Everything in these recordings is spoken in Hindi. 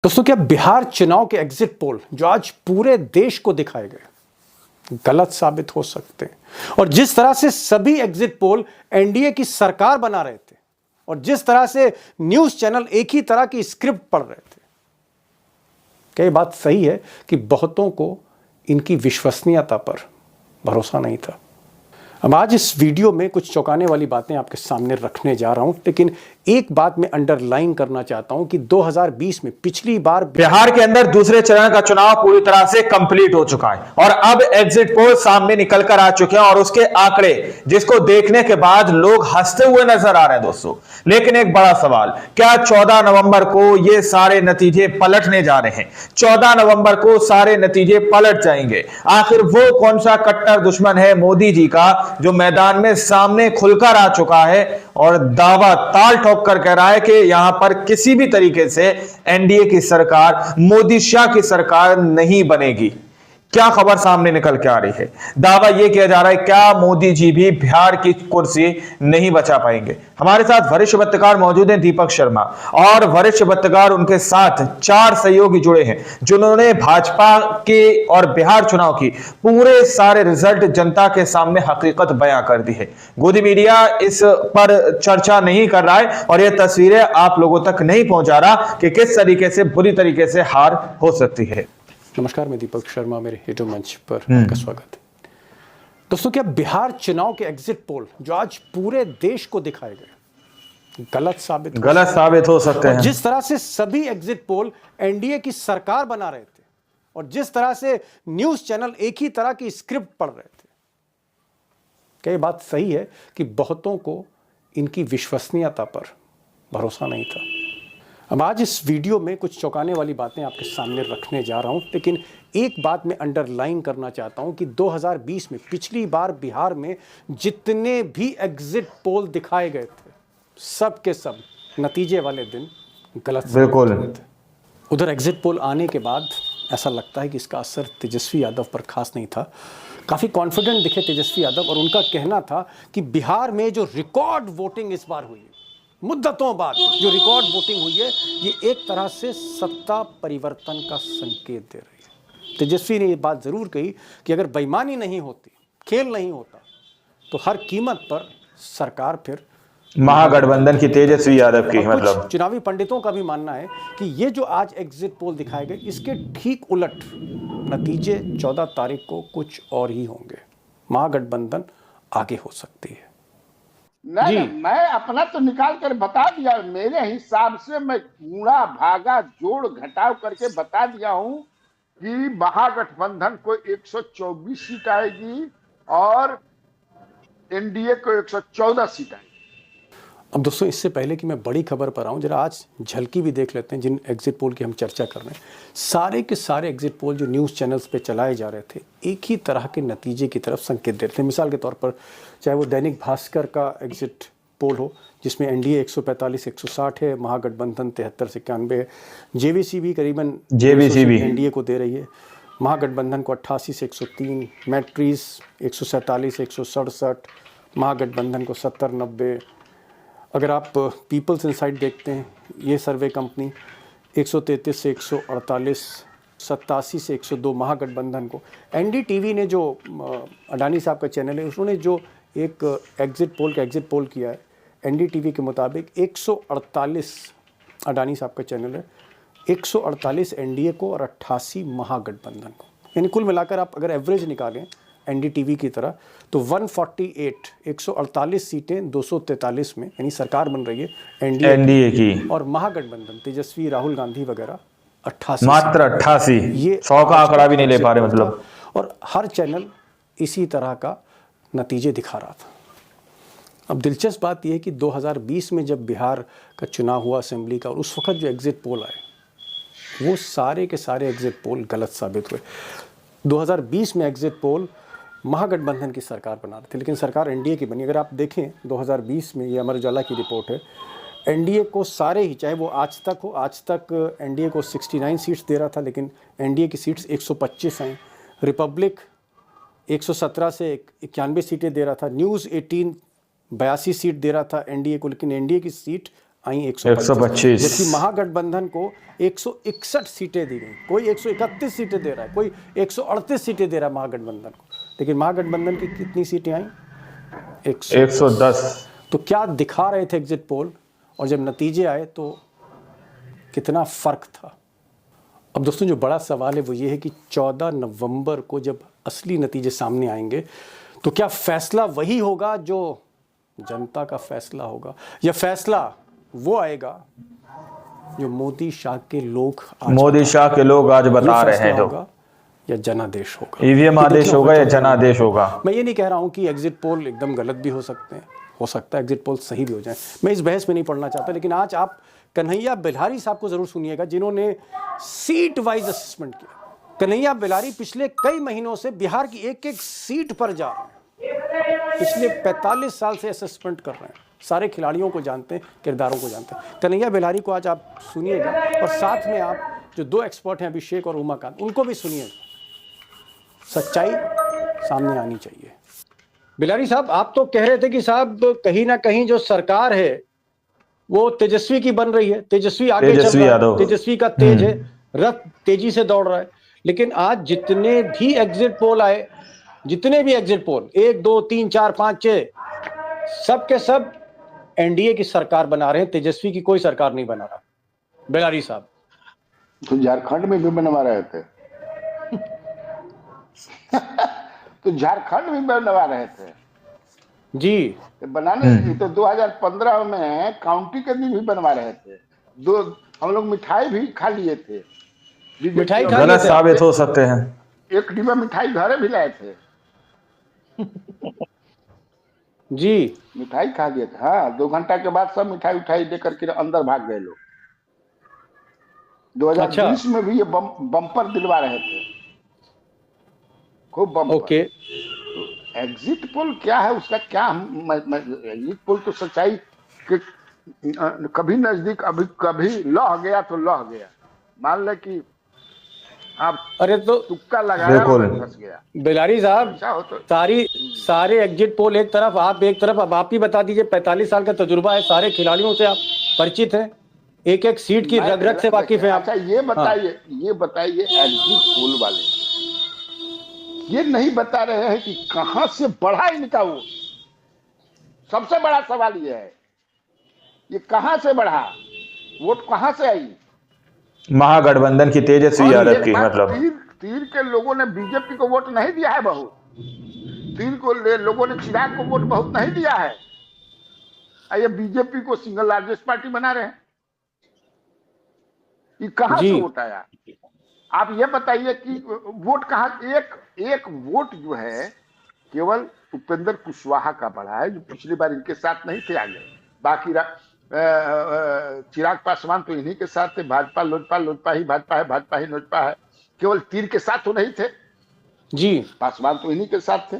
दोस्तों, क्या बिहार चुनाव के एग्जिट पोल जो आज पूरे देश को दिखाए गए गलत साबित हो सकते हैं? और जिस तरह से सभी एग्जिट पोल एनडीए की सरकार बना रहे थे और जिस तरह से न्यूज चैनल एक ही तरह की स्क्रिप्ट पढ़ रहे थे, क्या ये बात सही है कि बहुतों को इनकी विश्वसनीयता पर भरोसा नहीं था? अब आज इस वीडियो में कुछ चौंकाने वाली बातें आपके सामने रखने जा रहा हूं, लेकिन एक बात मैं अंडरलाइन करना चाहता हूं कि 2020 में पिछली बार बिहार के अंदर दूसरे चरण का चुनाव पूरी तरह से कंप्लीट हो चुका है और अब एग्जिट पोल सामने निकल कर आ चुके हैं और उसके आंकड़े जिसको देखने के बाद लोग हंसते हुए नजर आ रहे हैं दोस्तों। लेकिन एक बड़ा सवाल, क्या 14 नवंबर को ये सारे नतीजे पलटने जा रहे हैं? 14 नवंबर को सारे नतीजे पलट जाएंगे। आखिर वो कौन सा कट्टर दुश्मन है मोदी जी का जो मैदान में सामने खुलकर आ चुका है और दावा ताल ठोक कर कह रहा है कि यहां पर किसी भी तरीके से एनडीए की सरकार, मोदी शाह की सरकार नहीं बनेगी? क्या खबर सामने निकल के आ रही है? दावा यह किया जा रहा है क्या मोदी जी भी बिहार की कुर्सी नहीं बचा पाएंगे? हमारे साथ वरिष्ठ पत्रकार मौजूद हैं दीपक शर्मा, और वरिष्ठ पत्रकार उनके साथ 4 सहयोगी जुड़े हैं जिन्होंने भाजपा के और बिहार चुनाव की पूरे सारे रिजल्ट जनता के सामने हकीकत बयां कर दी है। गोदी मीडिया इस पर चर्चा नहीं कर रहा है और यह तस्वीरें आप लोगों तक नहीं पहुंचा रहा कि किस तरीके से बुरी तरीके से हार हो सकती है। नमस्कार, मैं दीपक शर्मा, मेरे यूट्यूब मंच पर आपका स्वागत है। दोस्तों, क्या बिहार चुनाव के एग्जिट पोल जो आज पूरे देश को दिखाए गए गलत साबित हो सकते हैं? जिस तरह से सभी एग्जिट पोल एनडीए की सरकार बना रहे थे और जिस तरह से न्यूज चैनल एक ही तरह की स्क्रिप्ट पढ़ रहे थे, क्या ये बात सही है कि बहुतों को इनकी विश्वसनीयता पर भरोसा नहीं था? अब आज इस वीडियो में कुछ चौंकाने वाली बातें आपके सामने रखने जा रहा हूं, लेकिन एक बात मैं अंडरलाइन करना चाहता हूं कि 2020 में पिछली बार बिहार में जितने भी एग्जिट पोल दिखाए गए थे, सब के सब नतीजे वाले दिन गलत साबित हुए थे। उधर एग्जिट पोल आने के बाद ऐसा लगता है कि इसका असर तेजस्वी यादव पर खास नहीं था। काफ़ी कॉन्फिडेंट दिखे तेजस्वी यादव और उनका कहना था कि बिहार में जो रिकॉर्ड वोटिंग इस बार हुई है, मुद्दतों बाद जो रिकॉर्ड वोटिंग हुई है, ये एक तरह से सत्ता परिवर्तन का संकेत दे रही है। तेजस्वी ने ये बात जरूर कही कि अगर बेईमानी नहीं होती, खेल नहीं होता, तो हर कीमत पर सरकार फिर महागठबंधन की तेजस्वी यादव की। मतलब चुनावी पंडितों का भी मानना है कि ये जो आज एग्जिट पोल दिखाए गए, इसके ठीक उलट नतीजे 14 तारीख को कुछ और ही होंगे। महागठबंधन आगे हो सकती है। नहीं, मैं अपना तो निकाल कर बता दिया। मेरे हिसाब से मैं कूड़ा भागा जोड़ घटाव करके बता दिया हूं कि महागठबंधन को 124 सीट आएगी और एनडीए को 114 सीट आएगी। अब दोस्तों, इससे पहले कि मैं बड़ी खबर पर आऊं, जरा आज झलकी भी देख लेते हैं जिन एग्जिट पोल की हम चर्चा कर रहे हैं। सारे के सारे एग्जिट पोल जो न्यूज़ चैनल्स पे चलाए जा रहे थे, एक ही तरह के नतीजे की तरफ संकेत दे रहे थे। मिसाल के तौर पर चाहे वो दैनिक भास्कर का एग्जिट पोल हो जिसमें एनडीए 145-160 है, महागठबंधन 73 से 91 है, जेवीसी भी करीबन एनडीए को दे रही है, महागठबंधन को 88 से 103, मैट्रीज 147 से 167, महागठबंधन को 70-90। अगर आप पीपल्स इनसाइट देखते हैं, ये सर्वे कंपनी 133 से 148, 87 से 102 महागठबंधन को। एनडीटीवी ने जो अडानी साहब का चैनल है, उन्होंने जो एक एग्जिट पोल किया है, एनडीटीवी के मुताबिक 148 अडानी साहब का चैनल है, 148 एनडीए को और 88 महागठबंधन को। यानी कुल मिलाकर आप अगर एवरेज निकालें एनडीटीवी की तरह तो 148 सीटें 243 में, यानी सरकार बन रही है एनडीए की, और महागठबंधन तेजस्वी, राहुल गांधी वगैरह 88, मात्र 88। ये 100 का आंकड़ा भी नहीं ले पा रहे मतलब। और हर चैनल इसी तरह का नतीजे दिखा रहा था। अब दिलचस्प बात यह है कि 2020 में जब बिहार का चुनाव हुआ असेंबली का, और उस वक्त जो एग्जिट पोल आए, वो सारे के सारे एग्जिट पोल गलत साबित हुए। 2020 में एग्जिट पोल महागठबंधन की सरकार बना रहे थे, लेकिन सरकार एनडीए की बनी। अगर आप देखें 2020 में, ये अमर उजाला की रिपोर्ट है, एनडीए को सारे ही, चाहे वो आज तक एनडीए को 69 सीट्स दे रहा था, लेकिन एनडीए की सीट्स 125 हैं। रिपब्लिक 117 से 91 सीटें दे रहा था। न्यूज़ 18 82 सीट दे रहा था एनडीए को, लेकिन एनडीए की सीट आई 125, जबकि महागठबंधन को 161 सीटें दी गई। कोई 131 सीटें दे रहा है, कोई 138 सीटें दे रहा है महागठबंधन को, लेकिन महागठबंधन की कितनी सीटें आई? 110। तो क्या दिखा रहे थे एग्जिट पोल, और जब नतीजे आए तो कितना फर्क था। अब दोस्तों जो बड़ा सवाल है वो ये है कि 14 नवंबर को जब असली नतीजे सामने आएंगे तो क्या फैसला वही होगा जो जनता का फैसला होगा, या फैसला वो आएगा जो मोदी शाह के लोग आज बता रहे हैं, होगा या जनादेश होगा, ईवीएम आदेश होगा या जनादेश होगा। मैं ये नहीं कह रहा हूं कि एग्जिट पोल एकदम गलत भी हो सकते हैं, हो सकता है एग्जिट पोल सही भी हो जाए, मैं इस बहस में नहीं पढ़ना चाहता, लेकिन आज आप कन्हैया बेल्लारी साहब को जरूर सुनिएगा जिन्होंने सीट वाइज असेसमेंट किया। कन्हैया बेल्लारी पिछले कई महीनों से बिहार की एक एक सीट पर जा रहे हैं, पिछले 45 साल से असेसमेंट कर रहे हैं, सारे खिलाड़ियों को जानते हैं, किरदारों को जानते हैं। कन्हैया बेल्लारी को आज आप सुनिएगा, और साथ में आप जो दो एक्सपर्ट हैं अभिषेक और उमाकांत, उनको भी सुनिएगा। सच्चाई सामने आनी चाहिए। बेल्लारी साहब, आप तो कह रहे थे कि साहब कहीं ना कहीं जो सरकार है वो तेजस्वी की बन रही है, तेजस्वी आगे चल रहा है, तेजस्वी का तेज है, रथ तेजी से दौड़ रहा है, लेकिन आज जितने भी एग्जिट पोल आए, जितने भी एग्जिट पोल 1 2 3 4 5 6 सब के सब एनडीए की सरकार बना रहे हैं, तेजस्वी की कोई सरकार नहीं बना रहा। बेल्लारी साहब तो झारखंड में भी बनवा रहे थे तो झारखंड में बनवा रहे थे जी, बनाने तो 2015 में काउंटी के दिन भी बनवा रहे थे। हम लोग मिठाई भी खा लिए थे, मिठाई गलत साबित हो सकते हैं। एक डिब्बा मिठाई घरे भी लाए थे जी, मिठाई खा लिए थे। हाँ, 2 घंटा के बाद सब मिठाई उठाई लेकर के अंदर भाग गए लोग। 2020 में भी ये बम्पर दिलवा रहे थे, खूब बम्पर। ओके, एग्जिट पोल क्या है उसका क्या, एग्जिट पोल तो सच्चाई के कभी नजदीक, अभी कभी लह गया तो लह गया। मान ले कि आप अरे तो तुक्का लगाया और फंस गया। बेल्लारी साहब, सारे एग्जिट पोल एक तरफ, आप एक तरफ, अब आप ही बता दीजिए, 45 साल का तजुर्बा है, सारे खिलाड़ियों से आप परिचित हैं, एक एक सीट की रग रग से वाकिफ है आप। अच्छा ये बताइए एग्जिट पोल वाले ये नहीं बता रहे हैं कि कहां से बढ़ा इनका वोट। सबसे बड़ा सवाल ये है, ये कहां से बढ़ा वोट, कहां से आई? महागठबंधन की तेजस्वी यादव की, मतलब तीर के लोगों ने बीजेपी को वोट नहीं दिया है बहुत, तीर को लोगों ने चिराग को वोट बहुत नहीं दिया है, ये बीजेपी को सिंगल लार्जेस्ट पार्टी बना रहे हैं। ये कहां से वोट आया? आप ये बताइए कि वोट कहां, एक वोट जो है केवल उपेंद्र कुशवाहा का बढ़ा है, जो पिछली बार इनके साथ नहीं थे आगे। बाकी चिराग पासवान तो इन्हीं के साथ थे, भाजपा लोजपा, लोजपा ही भाजपा है, भाजपा ही लोजपा है, केवल तीर के साथ तो नहीं थे जी, पासवान तो इन्हीं के साथ थे।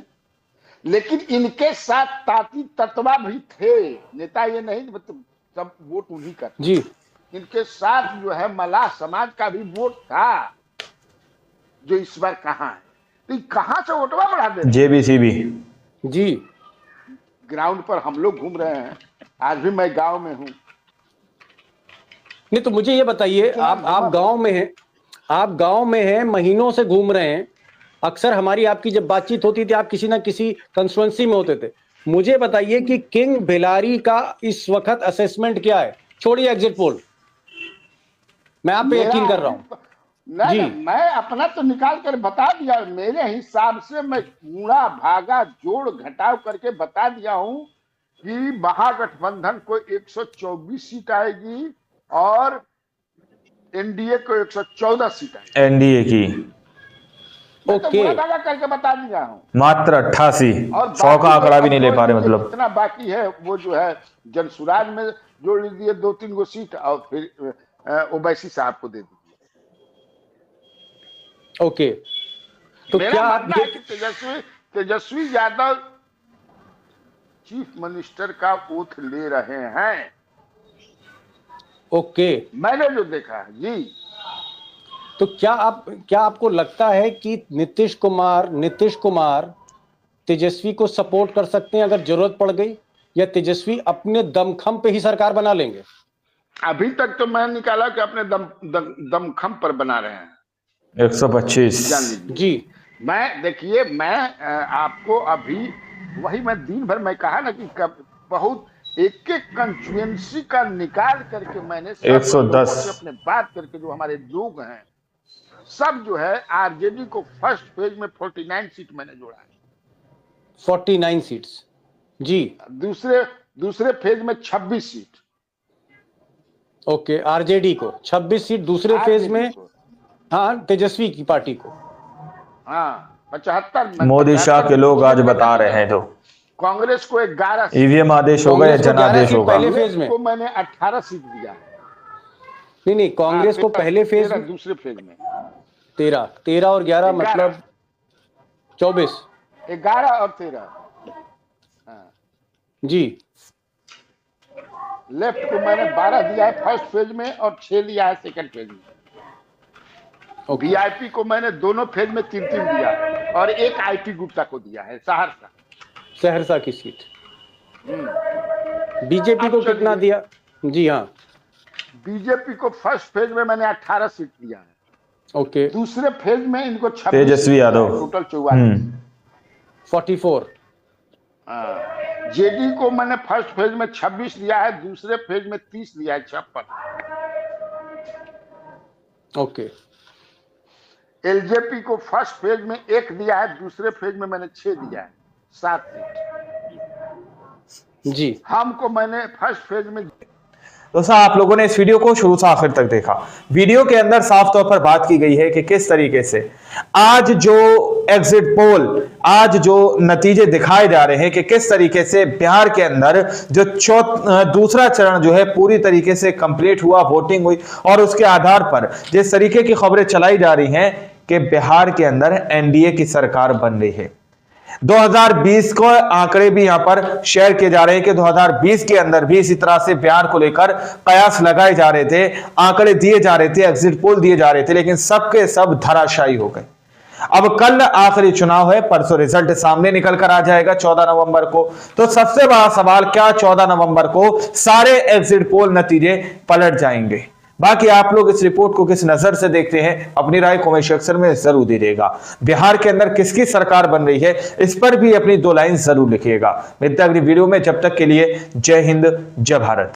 लेकिन इनके साथ ताती तत्वा भी थे, नेता ये नहीं सब वोट उन्हीं का जी। इनके साथ जो है मलाह समाज का भी वोट था, जो इस बार कहाँ है। तो कहां से वोटवा बढ़ा दे? जेबीसीबी जी, ग्राउंड पर हम लोग घूम रहे हैं, आज भी मैं गांव में हूं। नहीं तो मुझे ये बताइए, आप गांव में हैं, आप गांव में हैं, महीनों से घूम रहे हैं, अक्सर हमारी आपकी जब बातचीत होती थी आप किसी ना किसी कंस्टिट्यूएंसी में होते थे। मुझे बताइए कि किंग बेल्लारी का इस वक्त असेसमेंट क्या है, छोड़िए एग्जिट पोल, मैं आप पे यकीन कर रहा हूं। नहीं, मैं अपना तो निकाल कर बता दिया। मेरे हिसाब से मैं गुणा भागा जोड़ घटाव करके बता दिया हूं कि महागठबंधन को 124 सीट आएगी और एनडीए को 114 सीट आएगी, एनडीए की। ओके, तो भागा करके बता दिया हूं। मात्र 88, 100 का आंकड़ा भी नहीं ले पा रहे, मतलब इतना बाकी है। वो जो है जनसुराज में जोड़ लीजिए 2-3 गो सीट, और फिर ओवैसी साहब को दे दीजिए। ओके, तो क्या आप तेजस्वी यादव चीफ मिनिस्टर का ओथ ले रहे हैं? ओके, मैंने जो देखा है जी। तो क्या आपको लगता है कि नीतीश कुमार तेजस्वी को सपोर्ट कर सकते हैं अगर जरूरत पड़ गई, या तेजस्वी अपने दमखम पे ही सरकार बना लेंगे? अभी तक तो मैं निकाला कि अपने दमखम पर बना रहे हैं 125 जान लीजिए जी मैं देखिए मैं आपको अभी वही मैं दिन भर मैं कहा ना कि बहुत एक एक कंस्टिट्यूएंसी का निकाल करके मैंने सब 110 लोगों से अपने बात करके जो हमारे लोग हैं सब जो है आरजेडी को फर्स्ट फेज में 49 सीट मैंने जोड़ा है 49 सीट्स जी दूसरे फेज में 26 सीट ओके आरजेडी को 26 सीट दूसरे फेज में हाँ तेजस्वी की पार्टी को हाँ 75 मोदी शाह के लोग आज बता रहे हैं तो कांग्रेस को 11 ईवीएम आदेश होगा या जनादेश होगा पहले फेज में को मैंने 18 सीट दिया नहीं कांग्रेस को पहले फेज में दूसरे फेज में 13 और 11 मतलब 24 11 और 13 हाँ। जी लेफ्ट को मैंने 12 दिया है फर्स्ट फेज में और 6 लिया है सेकंड फेज में वीआईपी को मैंने दोनों फेज में 3-3 दिया और एक आईपी गुप्ता को दिया है सहरसा की सीट बीजेपी को कितना दिया जी हाँ बीजेपी को फर्स्ट फेज में मैंने 18 सीट दिया है ओके दूसरे फेज में इनको 26 तेजस्वी यादव टोटल 44 44 जेडी को मैंने फर्स्ट फेज में 26 दिया है दूसरे फेज में 30 दिया है 56 ओके एलजेपी को फर्स्ट फेज में 1 दिया है दूसरे फेज में मैंने 6 दिया है 7 सीट जी हमको मैंने फर्स्ट फेज में दोस्तों आप लोगों ने इस वीडियो को शुरू से आखिर तक देखा। वीडियो के अंदर साफ तौर पर बात की गई है कि किस तरीके से आज जो एग्जिट पोल आज जो नतीजे दिखाए जा रहे हैं कि किस तरीके से बिहार के अंदर जो दूसरा चरण जो है पूरी तरीके से कंप्लीट हुआ, वोटिंग हुई और उसके आधार पर जिस तरीके की खबरें चलाई जा रही हैं कि बिहार के अंदर एनडीए की सरकार बन रही है। 2020 को आंकड़े भी यहां पर शेयर किए जा रहे हैं कि 2020 के अंदर भी इसी तरह से बिहार को लेकर कयास लगाए जा रहे थे, आंकड़े दिए जा रहे थे, एग्जिट पोल दिए जा रहे थे, लेकिन सबके सब धराशायी हो गए। अब कल आखिरी चुनाव है, परसों रिजल्ट सामने निकल कर आ जाएगा 14 नवंबर को। तो सबसे बड़ा सवाल, क्या 14 नवंबर को सारे एग्जिट पोल नतीजे पलट जाएंगे? बाकी आप लोग इस रिपोर्ट को किस नजर से देखते हैं, अपनी राय कमेंट सेक्शन में जरूर दीजिएगा। बिहार के अंदर किसकी सरकार बन रही है, इस पर भी अपनी 2 लाइन जरूर लिखिएगा। मिलते हैं अगली वीडियो में, जब तक के लिए जय हिंद, जय भारत।